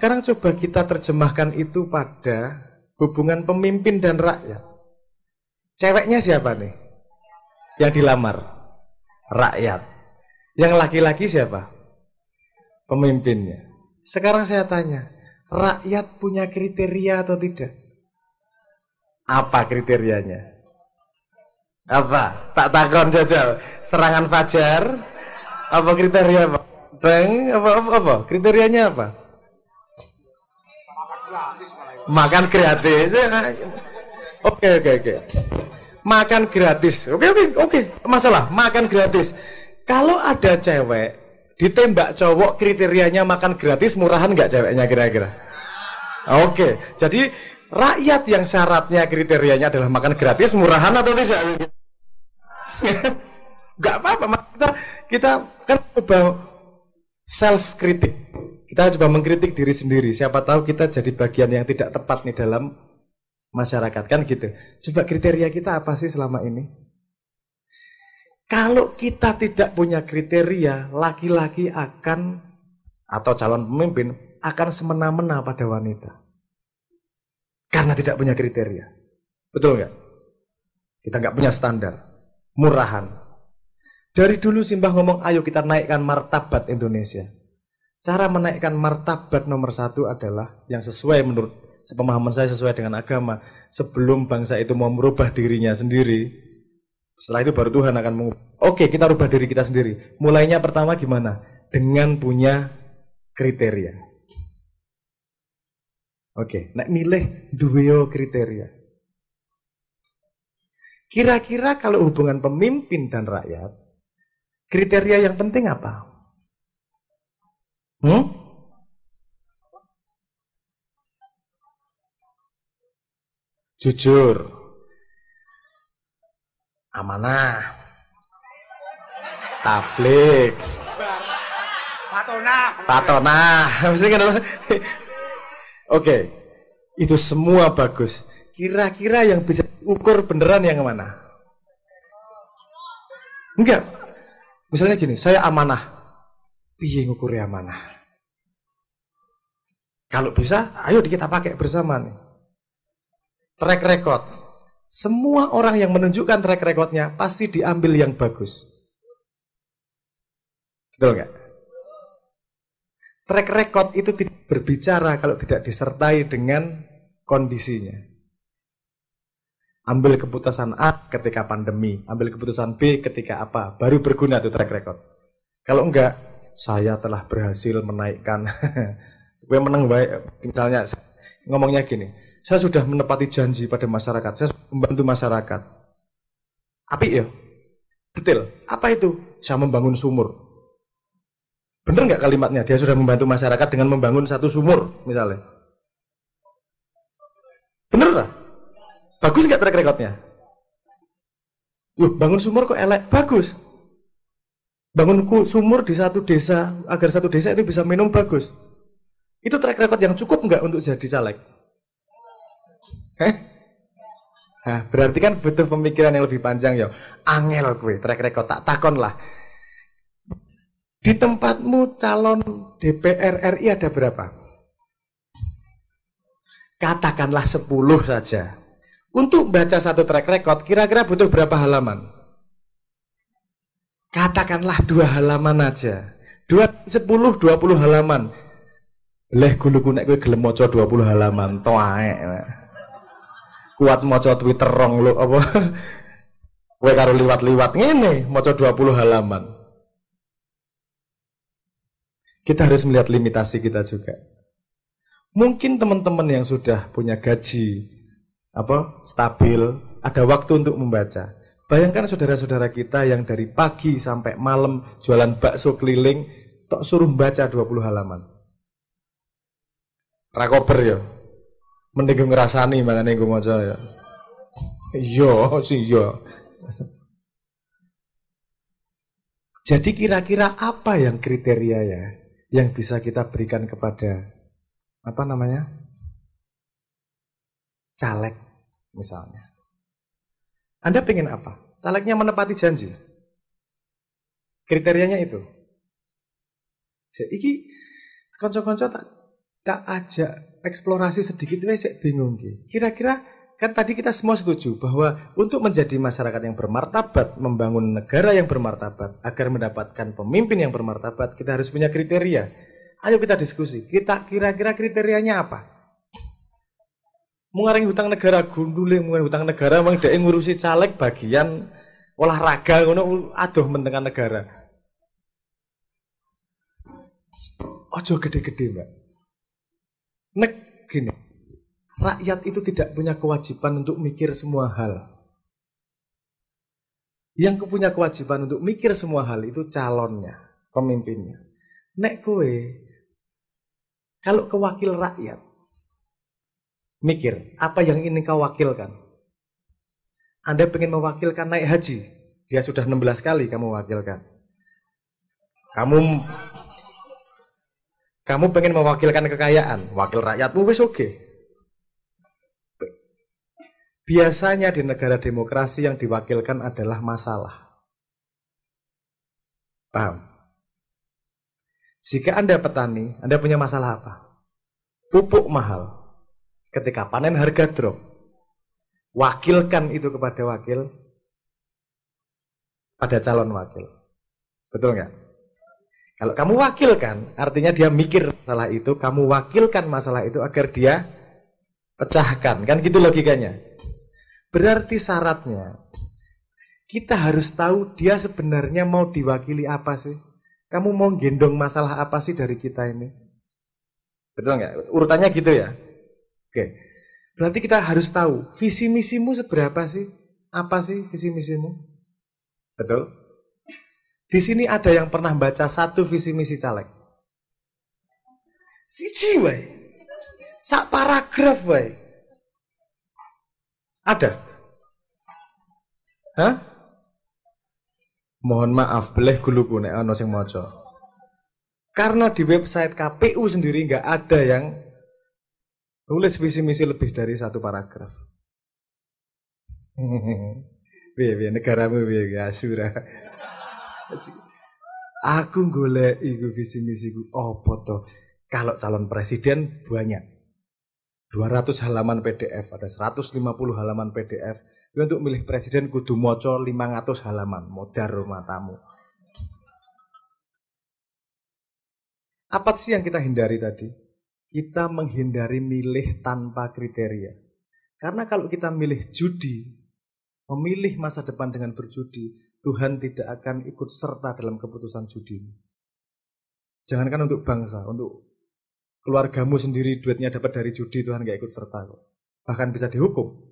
Sekarang coba kita terjemahkan itu pada hubungan pemimpin dan rakyat. Ceweknya siapa nih? Yang dilamar? Rakyat. Yang laki-laki siapa? Pemimpinnya. Sekarang saya tanya, rakyat punya kriteria atau tidak? Apa kriterianya? Apa? Tak takon jajal. Serangan fajar? Apa kriteria apa? Apa? Kriterianya apa? Makan gratis. Oke. Makan gratis. Oke. Masalah makan gratis. Kalau ada cewek ditembak cowok kriterianya makan gratis, murahan nggak ceweknya kira-kira? Oke. Jadi rakyat yang syaratnya kriterianya adalah makan gratis, murahan atau tidak? Nggak apa-apa. Kita kan coba self kritik. Kita coba mengkritik diri sendiri. Siapa tahu kita jadi bagian yang tidak tepat nih dalam masyarakat kan gitu. Coba kriteria kita apa sih selama ini? Kalau kita tidak punya kriteria, laki-laki akan atau calon pemimpin akan semena-mena pada wanita. Karena tidak punya kriteria. Betul nggak? Kita nggak punya standar. Murahan. Dari dulu Simbah ngomong, ayo kita naikkan martabat Indonesia. Cara menaikkan martabat nomor satu adalah yang sesuai menurut sepemahaman saya sesuai dengan agama. Sebelum bangsa itu mau merubah dirinya sendiri, setelah itu baru Tuhan akan mengubah. Oke, kita rubah diri kita sendiri. Mulainya pertama gimana? Dengan punya kriteria. Oke, nek milih duweo kriteria. Kira-kira kalau hubungan pemimpin dan rakyat, kriteria yang penting apa? Jujur, amanah, tablik, patonah. Oke, itu semua bagus. Kira-kira yang bisa ukur beneran yang mana? Enggak. Misalnya gini, saya amanah. Piye ngukurnya amanah? Kalau bisa, ayo kita pakai bersama nih. Track record. Semua orang yang menunjukkan track recordnya pasti diambil yang bagus. Betul nggak? Track record itu tidak berbicara kalau tidak disertai dengan kondisinya. Ambil keputusan A ketika pandemi, ambil keputusan B ketika apa, baru berguna tuh track record. Kalau enggak, saya telah berhasil menaikkan gue menang baik, misalnya ngomongnya gini, saya sudah menepati janji pada masyarakat, saya sudah membantu masyarakat. Apik ya? Detail. Apa itu? Saya membangun sumur. Bener nggak kalimatnya? Dia sudah membantu masyarakat dengan membangun satu sumur, misalnya. Bener lah? Bagus nggak track recordnya? Bangun sumur kok elek? Bagus. Bangun sumur di satu desa, agar satu desa itu bisa minum, bagus. Itu track record yang cukup nggak untuk jadi caleg? Nah, berarti kan butuh pemikiran yang lebih panjang ya. Angel gue, track record, tak takon lah. Di tempatmu calon DPR RI ada berapa? Katakanlah 10 saja. Untuk baca satu track record, kira-kira butuh berapa halaman? Katakanlah 2 halaman aja. 10, 20 halaman. Leh guluku nek kowe gelem maca 20 halaman toaek. Kuat maca Twitter rong lho apa. Kowe karo liwat-liwat ngene maca 20 halaman. Kita harus melihat limitasi kita juga. Mungkin teman-teman yang sudah punya gaji stabil, ada waktu untuk membaca. Bayangkan saudara-saudara kita yang dari pagi sampai malam jualan bakso keliling, tok suruh baca 20 halaman. Rakober ya. Mending ngrasani mangane nggo maca ya. Iya sih ya. Jadi kira-kira apa yang kriteria ya yang bisa kita berikan kepada caleg misalnya. Anda pengen apa? Calegnya menepati janji. Kriterianya itu. Iki konco-konco tak tak ajak eksplorasi sedikit saya bingung ki. Kira-kira kan tadi kita semua setuju bahwa untuk menjadi masyarakat yang bermartabat, membangun negara yang bermartabat, agar mendapatkan pemimpin yang bermartabat, kita harus punya kriteria. Ayo kita diskusi. Kita kira-kira kriterianya apa? Mengurangi hutang negara gundule, mengurangi hutang negara memang dhek ngurusi caleg bagian olahraga ngono aduh mentengan negara. Ojo gede-gede, Mbak. Gini, rakyat itu tidak punya kewajiban untuk mikir semua hal. Yang punya kewajiban untuk mikir semua hal itu calonnya, pemimpinnya. Nek kowe, kalau kewakil rakyat, mikir, apa yang ingin kau wakilkan? Anda pengen mewakilkan naik haji, dia sudah 16 kali kamu wakilkan. Kamu pengen mewakilkan kekayaan, wakil rakyatmu wis oke. Biasanya di negara demokrasi yang diwakilkan adalah masalah. Paham? Jika Anda petani, Anda punya masalah apa? Pupuk mahal. Ketika panen harga drop. Wakilkan itu kepada wakil, pada calon wakil. Betul nggak? Kalau kamu wakilkan, artinya dia mikir masalah itu, kamu wakilkan masalah itu agar dia pecahkan. Kan gitu logikanya. Berarti syaratnya, kita harus tahu dia sebenarnya mau diwakili apa sih? Kamu mau gendong masalah apa sih dari kita ini? Betul nggak? Urutannya gitu ya? Oke. Berarti kita harus tahu, visi misimu seberapa sih? Apa sih visi misimu? Betul? Di sini ada yang pernah baca satu visi misi caleg. Siji wae. Sak paragraf wae. Ada? Hah? Mohon maaf, beleh guluku nek ana sing maca. Karena di website KPU sendiri nggak ada yang nulis visi misi lebih dari satu paragraf. Piye negaramu piye asura. Aku golek iku visi misiku opo to? Kalau calon presiden banyak. 200 halaman PDF, ada 150 halaman PDF. Untuk milih presiden kudu maca 500 halaman, modar matamu. Apa sih yang kita hindari tadi? Kita menghindari milih tanpa kriteria. Karena kalau kita milih judi, memilih masa depan dengan berjudi, Tuhan tidak akan ikut serta dalam keputusan judi. Jangankan untuk bangsa, untuk keluargamu sendiri duitnya dapat dari judi, Tuhan gak ikut serta kok. Bahkan bisa dihukum.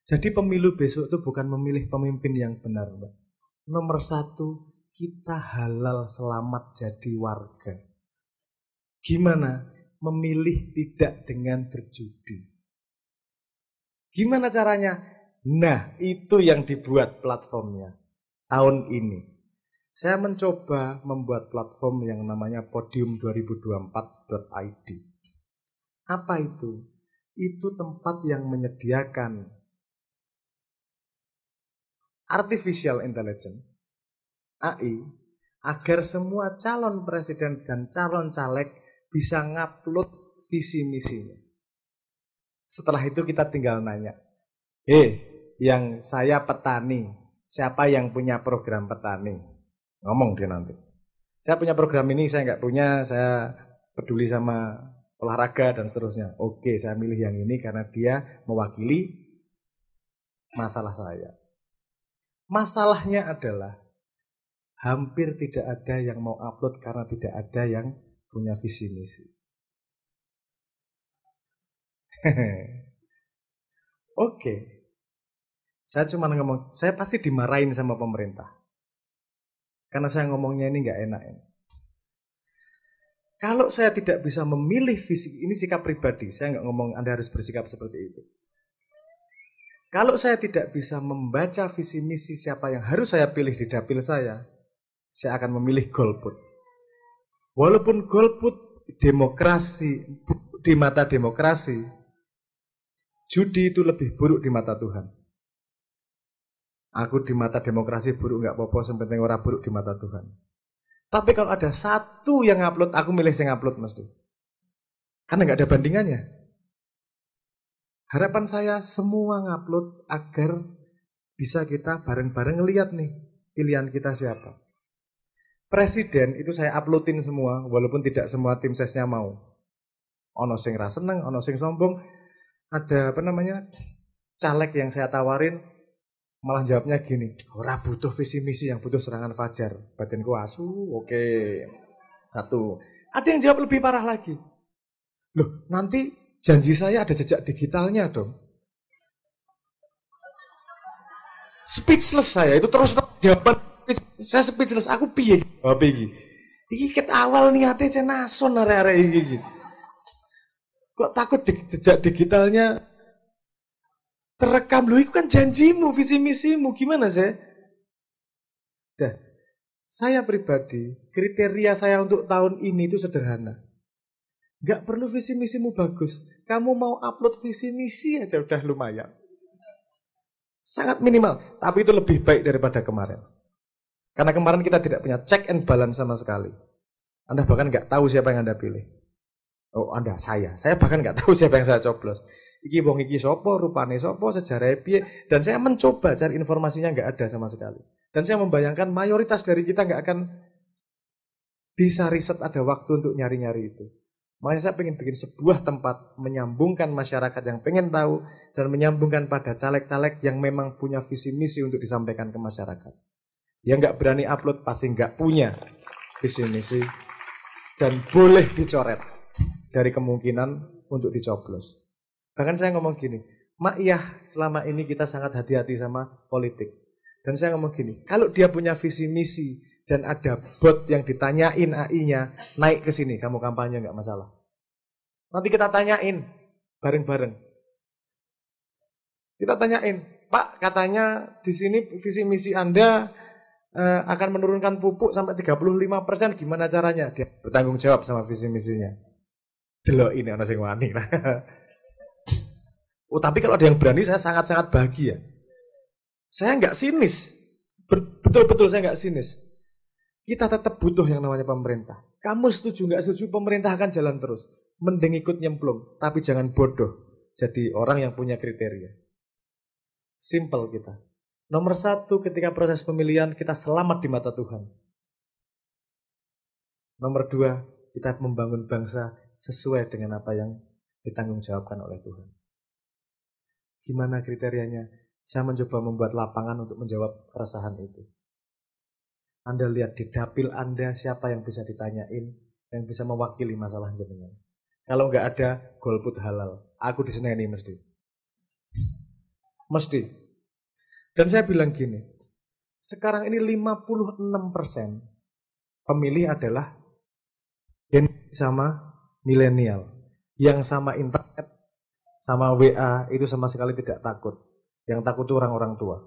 Jadi pemilu besok itu bukan memilih pemimpin yang benar, Mbak. Nomor 1, kita halal selamat jadi warga. Gimana? Memilih tidak dengan berjudi. Gimana caranya? Nah, itu yang dibuat platformnya tahun ini. Saya mencoba membuat platform yang namanya podium2024.id. Apa itu? Itu tempat yang menyediakan artificial intelligence, AI, agar semua calon presiden dan calon caleg bisa ngupload visi misinya. Setelah itu kita tinggal nanya, yang saya petani, siapa yang punya program petani? Ngomong dia nanti. Saya punya program ini, saya nggak punya, saya peduli sama olahraga dan seterusnya. Oke, saya milih yang ini karena dia mewakili masalah saya. Masalahnya adalah hampir tidak ada yang mau upload karena tidak ada yang punya visi misi. Oke. Saya cuma ngomong, saya pasti dimarahin sama pemerintah. Karena saya ngomongnya ini nggak enak. Kalau saya tidak bisa memilih visi, ini sikap pribadi, saya nggak ngomong Anda harus bersikap seperti itu. Kalau saya tidak bisa membaca visi misi siapa yang harus saya pilih di dapil saya akan memilih golput. Walaupun golput demokrasi, di mata demokrasi, judi itu lebih buruk di mata Tuhan. Aku di mata demokrasi buruk nggak apa-apa, yang penting orang buruk di mata Tuhan. Tapi kalau ada satu yang upload, aku milih yang upload mesti. Karena nggak ada bandingannya. Harapan saya semua ngupload agar bisa kita bareng-bareng ngeliat nih pilihan kita siapa. Presiden itu saya uploadin semua, walaupun tidak semua tim sesnya mau. Ono sing ra seneng, ono sing sombong. Ada caleg yang saya tawarin malah jawabnya gini, ora butuh visi misi, yang butuh serangan fajar. Batinku asu, oke. Satu. Ada yang jawab lebih parah lagi. Loh, nanti janji saya ada jejak digitalnya dong. Speechless saya, itu terus jawaban. Saya speechless, aku piye? Apa iki? Iki ket awal niate cenason arek-arek iki. Kok takut jejak digitalnya terekam? Loh, itu kan janjimu, visi misimu, gimana sih? Dah, saya pribadi, kriteria saya untuk tahun ini itu sederhana. Gak perlu visi misimu bagus. Kamu mau upload visi misi aja udah lumayan. Sangat minimal, tapi itu lebih baik daripada kemarin. Karena kemarin kita tidak punya check and balance sama sekali. Anda bahkan gak tahu siapa yang Anda pilih. Oh, Anda, saya bahkan gak tahu siapa yang saya coblos. Iki wong iki sopo, rupane sopo, sejarah piye, dan saya mencoba cari informasinya nggak ada sama sekali. Dan saya membayangkan mayoritas dari kita nggak akan bisa riset, ada waktu untuk nyari-nyari itu. Makanya saya pengen bikin sebuah tempat menyambungkan masyarakat yang pengen tahu dan menyambungkan pada caleg-caleg yang memang punya visi misi untuk disampaikan ke masyarakat. Yang nggak berani upload pasti nggak punya visi misi dan boleh dicoret dari kemungkinan untuk dicoblos. Bahkan saya ngomong gini, Mak iya selama ini kita sangat hati-hati sama politik. Dan saya ngomong gini, kalau dia punya visi misi dan ada bot yang ditanyain AI-nya, naik ke sini, kamu kampanye nggak masalah. Nanti kita tanyain bareng-bareng. Kita tanyain, Pak katanya di sini visi misi Anda akan menurunkan pupuk sampai 35%, gimana caranya? Dia bertanggung jawab sama visi misinya. Delok ini ana sing wani. Oh, tapi kalau ada yang berani, saya sangat-sangat bahagia. Saya nggak sinis, betul-betul saya nggak sinis. Kita tetap butuh yang namanya pemerintah. Kamu setuju nggak setuju, pemerintah akan jalan terus. Mending ikut nyemplung, tapi jangan bodoh. Jadi orang yang punya kriteria. Simple kita. Nomor 1, ketika proses pemilihan kita selamat di mata Tuhan. Nomor 2, kita membangun bangsa sesuai dengan apa yang ditanggung jawabkan oleh Tuhan. Gimana kriterianya? Saya mencoba membuat lapangan untuk menjawab keresahan itu. Anda lihat di dapil Anda siapa yang bisa ditanyain, yang bisa mewakili masalah jenengan. Kalau nggak ada, golput halal. Aku diseneni mesti. Mesti. Dan saya bilang gini, sekarang ini 56% pemilih adalah Gen sama milenial. Yang sama internet, sama WA itu sama sekali tidak takut. Yang takut itu orang-orang tua.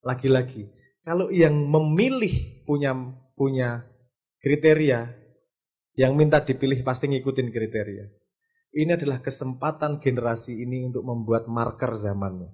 Lagi-lagi, kalau yang memilih punya kriteria, yang minta dipilih pasti ngikutin kriteria. Ini adalah kesempatan generasi ini untuk membuat marker zamannya.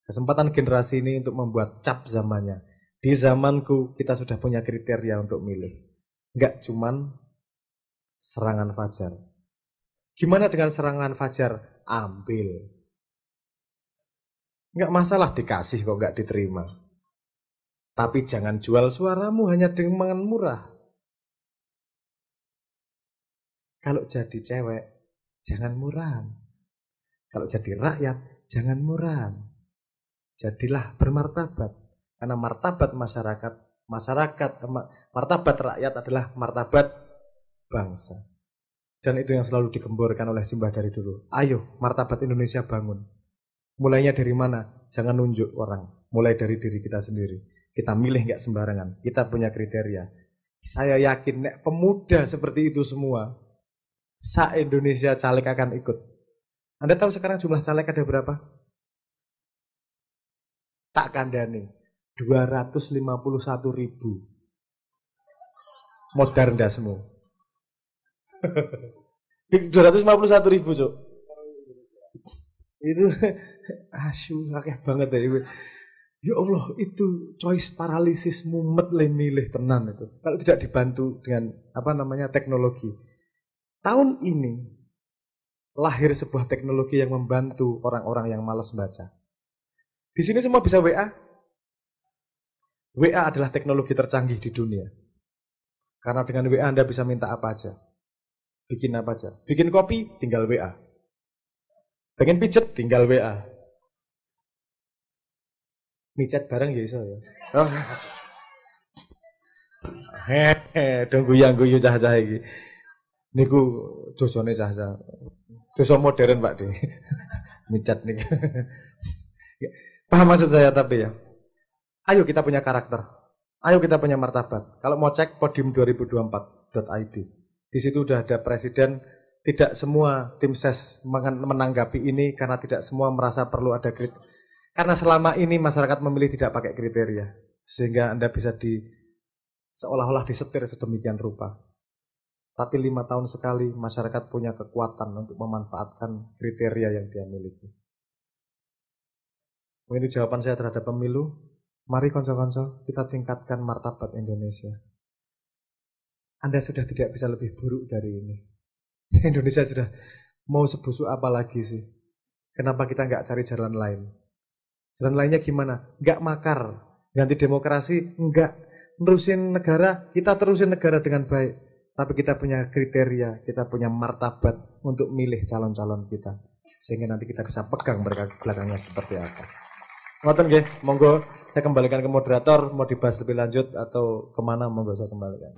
Kesempatan generasi ini untuk membuat cap zamannya. Di zamanku kita sudah punya kriteria untuk milih. Enggak cuman serangan fajar. Gimana dengan serangan fajar? Ambil. Enggak masalah dikasih kok enggak diterima. Tapi jangan jual suaramu hanya dengan murah. Kalau jadi cewek, jangan murahan. Kalau jadi rakyat, jangan murahan. Jadilah bermartabat. Karena martabat masyarakat, martabat rakyat adalah martabat bangsa. Dan itu yang selalu digemborkan oleh Simbah dari dulu. Ayo, martabat Indonesia bangun. Mulainya dari mana? Jangan nunjuk orang. Mulai dari diri kita sendiri. Kita milih nggak sembarangan. Kita punya kriteria. Saya yakin nek pemuda seperti itu semua, se-Indonesia caleg akan ikut. Anda tahu sekarang jumlah caleg ada berapa? Tak kandani. 251.000. Modar ndasmu. 251.000, Cuk. Itu asyuh akeh banget ya. Ya Allah, itu choice paralisis, mumet le milih tenan itu. Kalau tidak dibantu dengan teknologi. Tahun ini lahir sebuah teknologi yang membantu orang-orang yang malas baca. Di sini semua bisa WA. WA adalah teknologi tercanggih di dunia. Karena dengan WA Anda bisa minta apa aja. Bikin apa aja. Bikin kopi, tinggal WA. Pengen pijet, tinggal WA. Micat bareng ya iso ya. Oh. Dong guyang-guyu cah-cah iki. Niku dosane cah-cah. Dosa modern, Pak De. Micat niku. Paham maksud saya tapi ya. Ayo kita punya karakter. Ayo kita punya martabat. Kalau mau cek podium2024.id. Di situ udah ada presiden. Tidak semua tim ses menanggapi ini karena tidak semua merasa perlu ada kriteria. Karena selama ini masyarakat memilih tidak pakai kriteria. Sehingga Anda bisa seolah-olah disetir sedemikian rupa. Tapi 5 tahun sekali masyarakat punya kekuatan untuk memanfaatkan kriteria yang dia miliki. Ini jawaban saya terhadap pemilu. Mari konco-konco kita tingkatkan martabat Indonesia. Anda sudah tidak bisa lebih buruk dari ini. Indonesia sudah mau sebusuk apa lagi sih? Kenapa kita nggak cari jalan lain? Jalan lainnya gimana? Nggak makar, ganti demokrasi, nggak nerusin negara, kita terusin negara dengan baik. Tapi kita punya kriteria, kita punya martabat untuk milih calon-calon kita. Sehingga nanti kita bisa pegang belakangnya seperti apa. Ngoten nggih, monggo saya kembalikan ke moderator, mau dibahas lebih lanjut atau kemana monggo saya kembalikan.